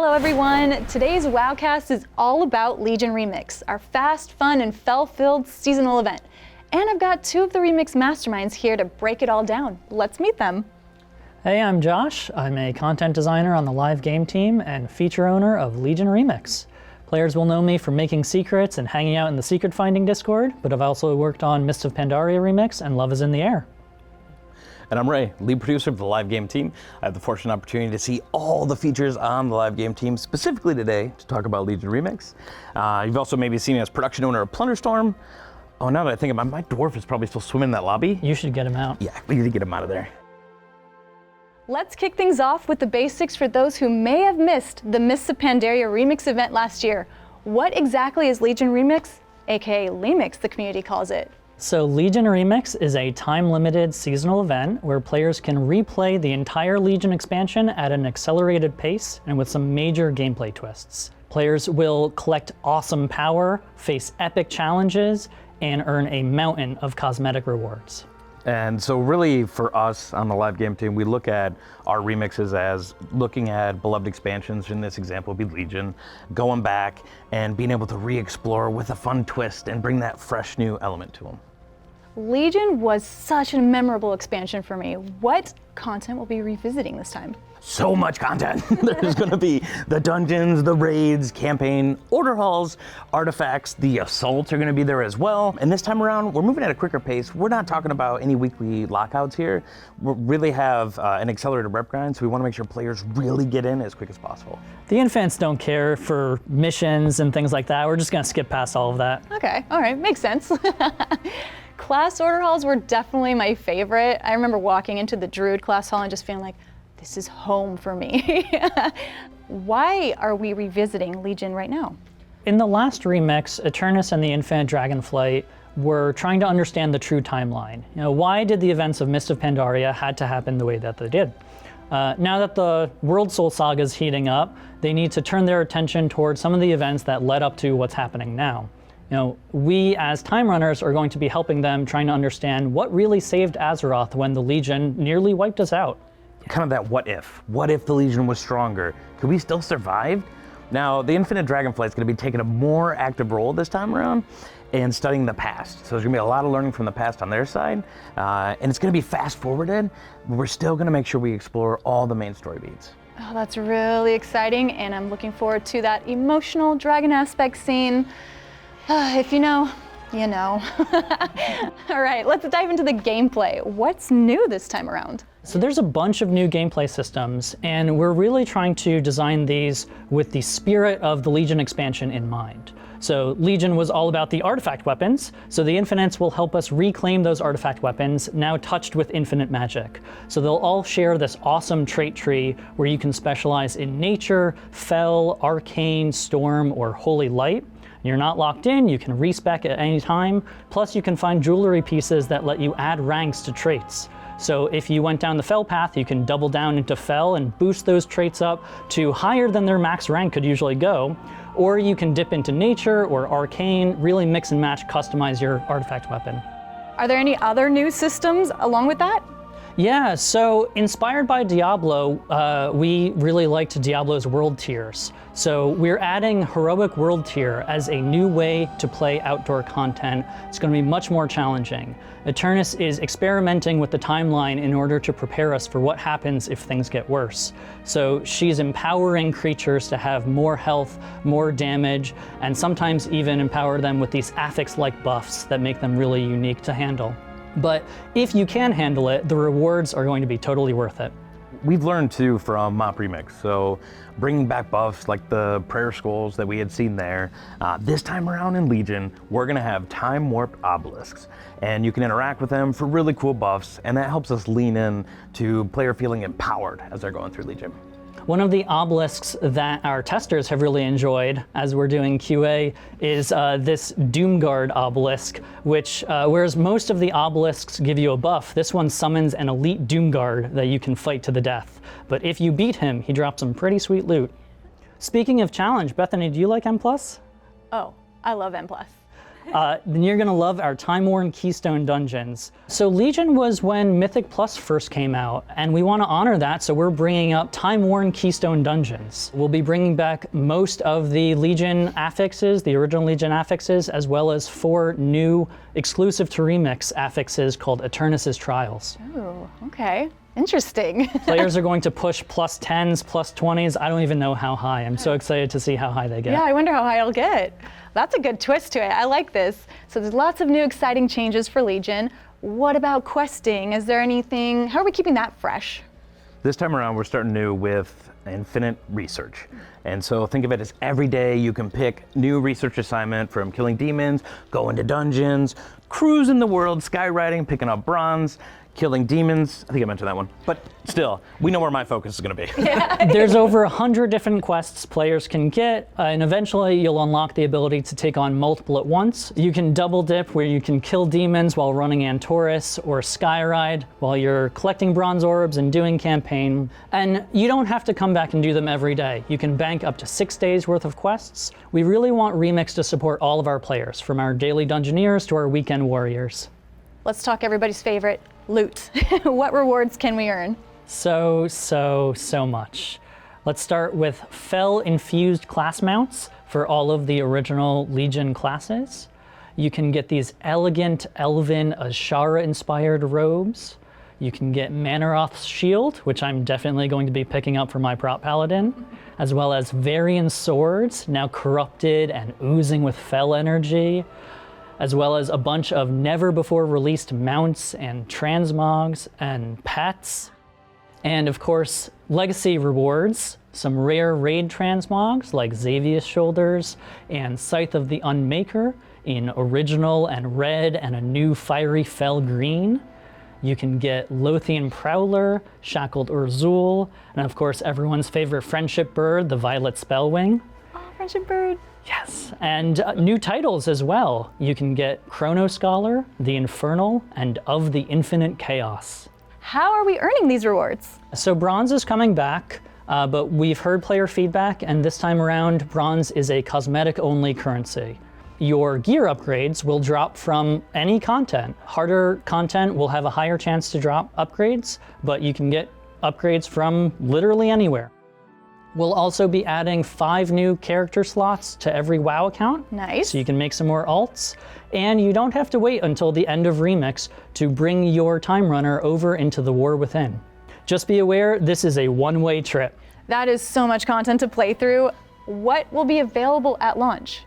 Hello everyone! Today's WoWCast is all about Legion Remix, our fast, fun, and fel-filled seasonal event. And I've got two of the Remix masterminds here to break it all down. Let's meet them. Hey, I'm Josh. I'm a content designer on the live game team and feature owner of Legion Remix. Players will know me for making secrets and hanging out in the secret finding Discord, but I've also worked on Mists of Pandaria Remix and Love is in the Air. And I'm Ray, lead producer of the live game team. I have the fortunate opportunity to see all the features on the live game team, specifically today to talk about Legion Remix. You've also maybe seen me as production owner of Plunderstorm. Oh, now that I think about it, my dwarf is probably still swimming in that lobby. You should get him out. Yeah, we need to get him out of there. Let's kick things off with the basics for those who may have missed the Mists of Pandaria Remix event last year. What exactly is Legion Remix, aka Lemix, the community calls it? So Legion Remix is a time-limited seasonal event where players can replay the entire Legion expansion at an accelerated pace and with some major gameplay twists. Players will collect awesome power, face epic challenges, and earn a mountain of cosmetic rewards. And so really for us on the live game team, we look at our remixes as looking at beloved expansions. In this example would be Legion, going back and being able to re-explore with a fun twist and bring that fresh new element to them. Legion was such a memorable expansion for me. What content will be revisiting this time? So much content. There's going to be the dungeons, the raids, campaign, order halls, artifacts, the assaults are going to be there as well. And this time around, we're moving at a quicker pace. We're not talking about any weekly lockouts here. We really have an accelerated rep grind, so we want to make sure players really get in as quick as possible. The infants don't care for missions and things like that. We're just going to skip past all of that. Okay, all right, makes sense. Class order halls were definitely my favorite. I remember walking into the Druid class hall and just feeling like, this is home for me. Why are we revisiting Legion right now? In the last remix, Eternus and the Infinite Dragonflight were trying to understand the true timeline. Why did the events of Mists of Pandaria had to happen the way that they did? Now that the World Soul Saga is heating up, they need to turn their attention towards some of the events that led up to what's happening now. We as time runners are going to be helping them trying to understand what really saved Azeroth when the Legion nearly wiped us out. Kind of that what if. What if the Legion was stronger? Could we still survive? Now, the Infinite Dragonflight is going to be taking a more active role this time around and studying the past. So there's going to be a lot of learning from the past on their side. And it's going to be fast forwarded, but we're still going to make sure we explore all the main story beats. Oh, that's really exciting, and I'm looking forward to that emotional dragon aspect scene. If you know, you know. All right, let's dive into the gameplay. What's new this time around? So there's a bunch of new gameplay systems, and we're really trying to design these with the spirit of the Legion expansion in mind. So Legion was all about the artifact weapons, so the Infinites will help us reclaim those artifact weapons, now touched with infinite magic. So they'll all share this awesome trait tree where you can specialize in nature, fel, arcane, storm, or holy light. You're not locked in, you can respec at any time, plus you can find jewelry pieces that let you add ranks to traits. So if you went down the fel path, you can double down into fel and boost those traits up to higher than their max rank could usually go, or you can dip into nature or arcane, really mix and match, customize your artifact weapon. Are there any other new systems along with that? Yeah, so inspired by Diablo, we really liked Diablo's world tiers. So we're adding Heroic World Tier as a new way to play outdoor content. It's going to be much more challenging. Eternus is experimenting with the timeline in order to prepare us for what happens if things get worse. So she's empowering creatures to have more health, more damage, and sometimes even empower them with these affix-like buffs that make them really unique to handle. But if you can handle it, the rewards are going to be totally worth it. We've learned too from Mop Remix, so bringing back buffs like the prayer skulls that we had seen there. This time around in Legion, we're gonna have time warped obelisks, and you can interact with them for really cool buffs, and that helps us lean in to player feeling empowered as they're going through Legion. One of the obelisks that our testers have really enjoyed as we're doing QA is this Doomguard obelisk, which, whereas most of the obelisks give you a buff, this one summons an elite Doomguard that you can fight to the death. But if you beat him, he drops some pretty sweet loot. Speaking of challenge, Bethany, do you like M+? Oh, I love M+. then you're gonna love our time-worn Keystone dungeons. So Legion was when Mythic Plus first came out, and we wanna honor that, so we're bringing up time-worn Keystone dungeons. We'll be bringing back most of the Legion affixes, the original Legion affixes, as well as 4 new exclusive to Remix affixes called Eternus's Trials. Oh, okay. Interesting. Players are going to push plus 10s, plus 20s. I don't even know how high. I'm so excited to see how high they get. Yeah, I wonder how high it'll get. That's a good twist to it. I like this. So there's lots of new exciting changes for Legion. What about questing? Is there anything, how are we keeping that fresh? This time around, we're starting new with infinite research. And so think of it as every day you can pick new research assignment, from killing demons, going to dungeons, cruising the world, skywriting, picking up bronze, killing demons. I think I mentioned that one. But still, we know where my focus is going to be. There's over 100 different quests players can get, and eventually you'll unlock the ability to take on multiple at once. You can double dip, where you can kill demons while running Antorus, or skyride while you're collecting bronze orbs and doing campaign. And you don't have to come back and do them every day. You can bank up to 6 days worth of quests. We really want Remix to support all of our players, from our daily dungeoneers to our weekend warriors. Let's talk everybody's favorite, loot. What rewards can we earn? So much. Let's start with Fel-infused class mounts for all of the original Legion classes. You can get these elegant Elven Ashara-inspired robes. You can get Manaroth's shield, which I'm definitely going to be picking up for my prop paladin, as well as Varian swords, now corrupted and oozing with Fel energy, as well as a bunch of never-before-released mounts and transmogs and pets. And of course, legacy rewards, some rare raid transmogs like Xavius Shoulders and Scythe of the Unmaker in original and red and a new fiery Fel green. You can get Lothian Prowler, Shackled Urzul, and of course everyone's favorite friendship bird, the Violet Spellwing. Oh, friendship bird. Yes, and new titles as well. You can get Chrono Scholar, The Infernal, and Of the Infinite Chaos. How are we earning these rewards? So bronze is coming back, but we've heard player feedback, and this time around, bronze is a cosmetic-only currency. Your gear upgrades will drop from any content. Harder content will have a higher chance to drop upgrades, but you can get upgrades from literally anywhere. We'll also be adding 5 new character slots to every WoW account. Nice. So you can make some more alts. And you don't have to wait until the end of Remix to bring your Time Runner over into the War Within. Just be aware, this is a one-way trip. That is so much content to play through. What will be available at launch?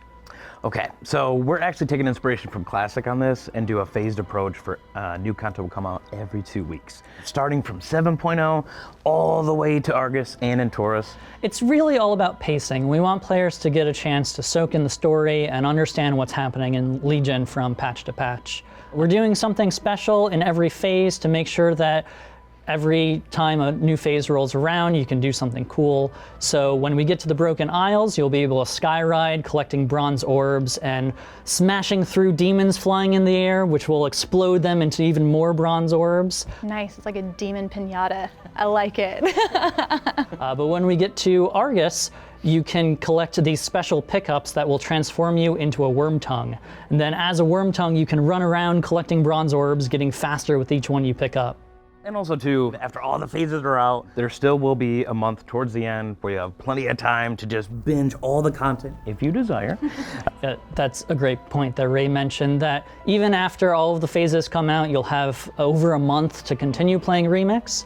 Okay, so we're actually taking inspiration from Classic on this and do a phased approach for new content will come out every 2 weeks. Starting from 7.0 all the way to Argus and Antorus. It's really all about pacing. We want players to get a chance to soak in the story and understand what's happening in Legion from patch to patch. We're doing something special in every phase to make sure that every time a new phase rolls around, you can do something cool. So when we get to the Broken Isles, you'll be able to skyride, collecting bronze orbs and smashing through demons flying in the air, which will explode them into even more bronze orbs. Nice, it's like a demon pinata. I like it. But when we get to Argus, you can collect these special pickups that will transform you into a worm tongue. And then as a worm tongue, you can run around collecting bronze orbs, getting faster with each one you pick up. And also too, after all the phases are out, there still will be a month towards the end where you have plenty of time to just binge all the content if you desire. That's a great point that Ray mentioned, that even after all of the phases come out, you'll have over a month to continue playing Remix.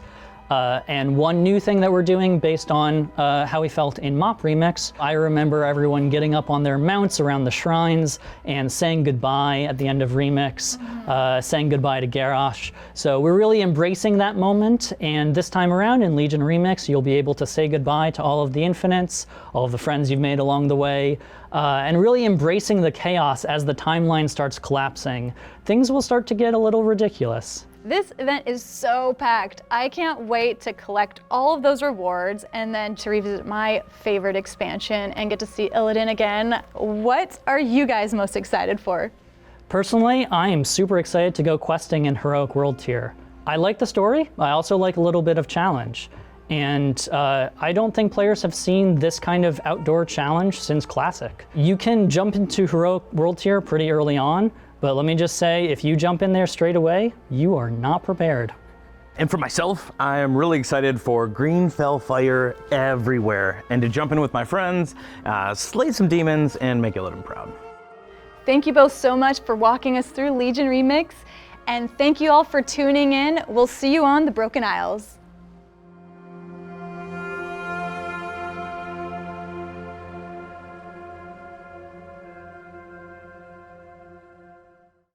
And one new thing that we're doing based on how we felt in MOP Remix, I remember everyone getting up on their mounts around the shrines and saying goodbye at the end of Remix, saying goodbye to Garrosh. So we're really embracing that moment, and this time around in Legion Remix, you'll be able to say goodbye to all of the Infinites, all of the friends you've made along the way, and really embracing the chaos as the timeline starts collapsing. Things will start to get a little ridiculous. This event is so packed. I can't wait to collect all of those rewards and then to revisit my favorite expansion and get to see Illidan again. What are you guys most excited for? Personally, I am super excited to go questing in Heroic World Tier. I like the story. I also like a little bit of challenge. And I don't think players have seen this kind of outdoor challenge since Classic. You can jump into Heroic World Tier pretty early on, but let me just say, if you jump in there straight away, you are not prepared. And for myself, I am really excited for green fell fire everywhere and to jump in with my friends, slay some demons, and make Illidan proud. Thank you both so much for walking us through Legion Remix, and thank you all for tuning in. We'll see you on the Broken Isles.